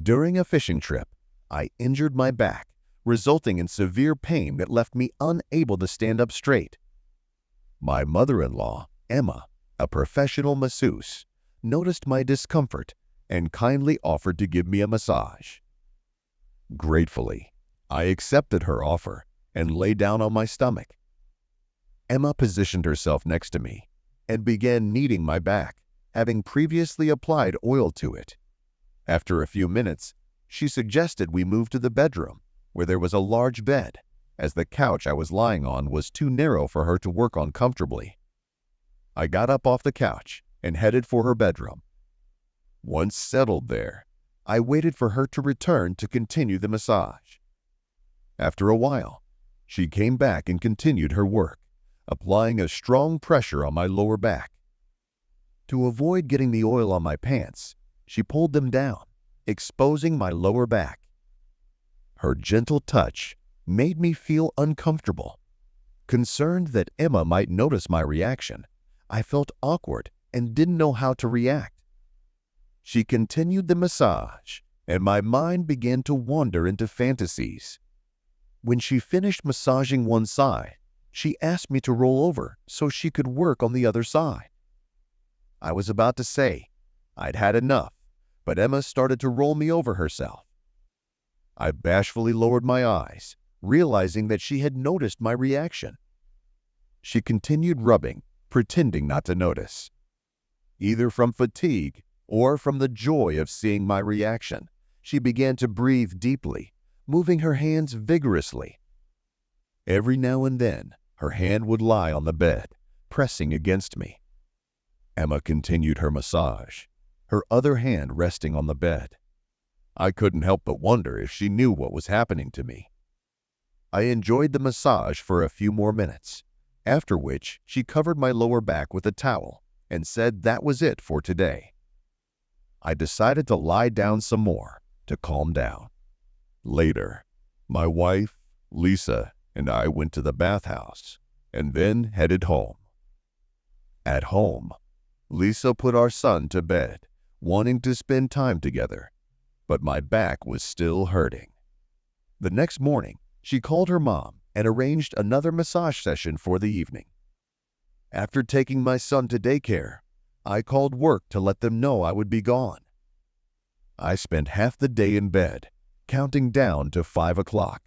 During a fishing trip, I injured my back, resulting in severe pain that left me unable to stand up straight. My mother-in-law, Emma, a professional masseuse, noticed my discomfort and kindly offered to give me a massage. Gratefully, I accepted her offer and lay down on my stomach. Emma positioned herself next to me and began kneading my back, having previously applied oil to it. After a few minutes, she suggested we move to the bedroom, where there was a large bed, as the couch I was lying on was too narrow for her to work on comfortably. I got up off the couch and headed for her bedroom. Once settled there, I waited for her to return to continue the massage. After a while, she came back and continued her work, applying a strong pressure on my lower back. To avoid getting the oil on my pants, she pulled them down, exposing my lower back. Her gentle touch made me feel uncomfortable. Concerned that Emma might notice my reaction, I felt awkward and didn't know how to react. She continued the massage, and my mind began to wander into fantasies. When she finished massaging one side, she asked me to roll over so she could work on the other side. I was about to say I'd had enough, but Emma started to roll me over herself. I bashfully lowered my eyes, realizing that she had noticed my reaction. She continued rubbing, pretending not to notice. Either from fatigue or from the joy of seeing my reaction, she began to breathe deeply, moving her hands vigorously. Every now and then, her hand would lie on the bed, pressing against me. Emma continued her massage, her other hand resting on the bed. I couldn't help but wonder if she knew what was happening to me. I enjoyed the massage for a few more minutes, after which she covered my lower back with a towel and said that was it for today. I decided to lie down some more to calm down. Later, my wife, Lisa, and I went to the bathhouse and then headed home. At home, Lisa put our son to bed, wanting to spend time together, but my back was still hurting. The next morning, she called her mom and arranged another massage session for the evening. After taking my son to daycare, I called work to let them know I would be gone. I spent half the day in bed, counting down to 5 o'clock.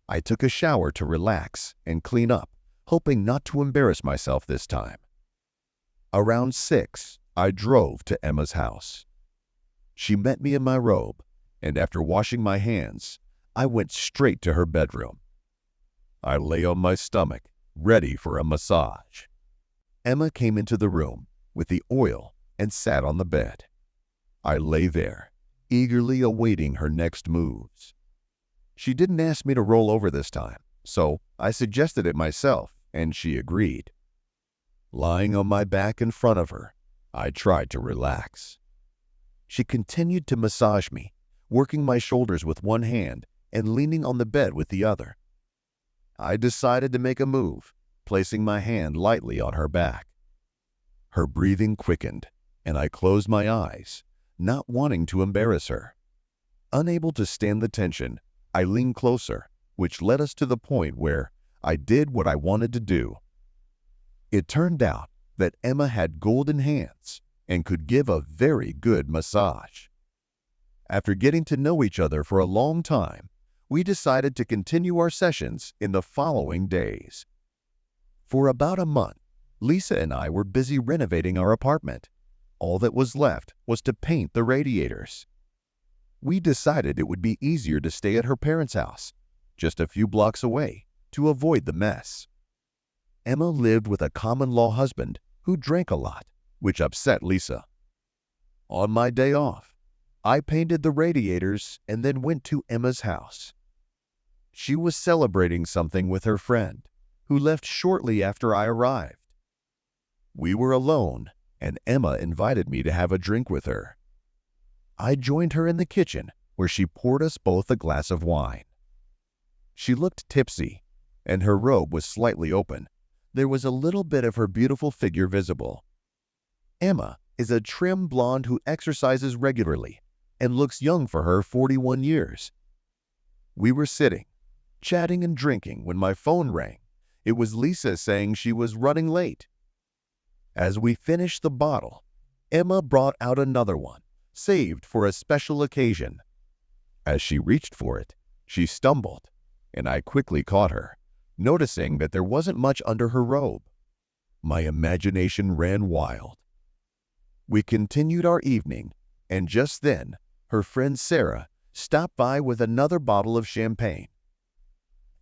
I took a shower to relax and clean up, hoping not to embarrass myself this time. Around 6, I drove to Emma's house. She met me in my robe, and after washing my hands, I went straight to her bedroom. I lay on my stomach, ready for a massage. Emma came into the room with the oil and sat on the bed. I lay there, eagerly awaiting her next moves. She didn't ask me to roll over this time, so I suggested it myself, and she agreed. Lying on my back in front of her, I tried to relax. She continued to massage me, working my shoulders with one hand and leaning on the bed with the other. I decided to make a move, placing my hand lightly on her back. Her breathing quickened, and I closed my eyes, not wanting to embarrass her. Unable to stand the tension, I leaned closer, which led us to the point where I did what I wanted to do. It turned out that Emma had golden hands and could give a very good massage. After getting to know each other for a long time, we decided to continue our sessions in the following days. For about a month, Lisa and I were busy renovating our apartment. All that was left was to paint the radiators. We decided it would be easier to stay at her parents' house, just a few blocks away, to avoid the mess. Emma lived with a common-law husband who drank a lot, which upset Lisa. On my day off, I painted the radiators and then went to Emma's house. She was celebrating something with her friend, who left shortly after I arrived. We were alone, and Emma invited me to have a drink with her. I joined her in the kitchen, where she poured us both a glass of wine. She looked tipsy, and her robe was slightly open. There was a little bit of her beautiful figure visible. Emma is a trim blonde who exercises regularly and looks young for her 41 years. We were sitting, chatting and drinking when my phone rang. It was Lisa saying she was running late. As we finished the bottle, Emma brought out another one, saved for a special occasion. As she reached for it, she stumbled, and I quickly caught her, noticing that there wasn't much under her robe. My imagination ran wild. We continued our evening, and just then, her friend Sarah stopped by with another bottle of champagne.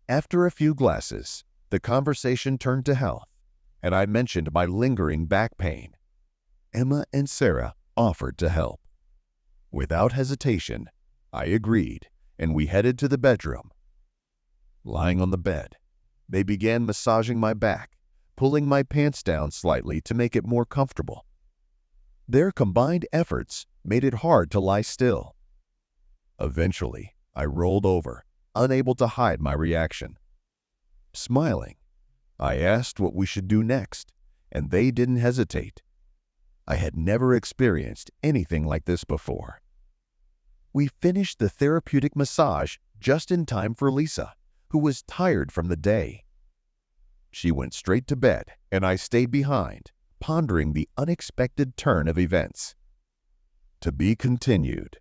After a few glasses, the conversation turned to health, and I mentioned my lingering back pain. Emma and Sarah offered to help. Without hesitation, I agreed, and we headed to the bedroom. Lying on the bed, they began massaging my back, pulling my pants down slightly to make it more comfortable. Their combined efforts made it hard to lie still. Eventually, I rolled over, unable to hide my reaction. Smiling, I asked what we should do next, and they didn't hesitate. I had never experienced anything like this before. We finished the therapeutic massage just in time for Lisa, who was tired from the day. She went straight to bed, and I stayed behind, pondering the unexpected turn of events. To be continued.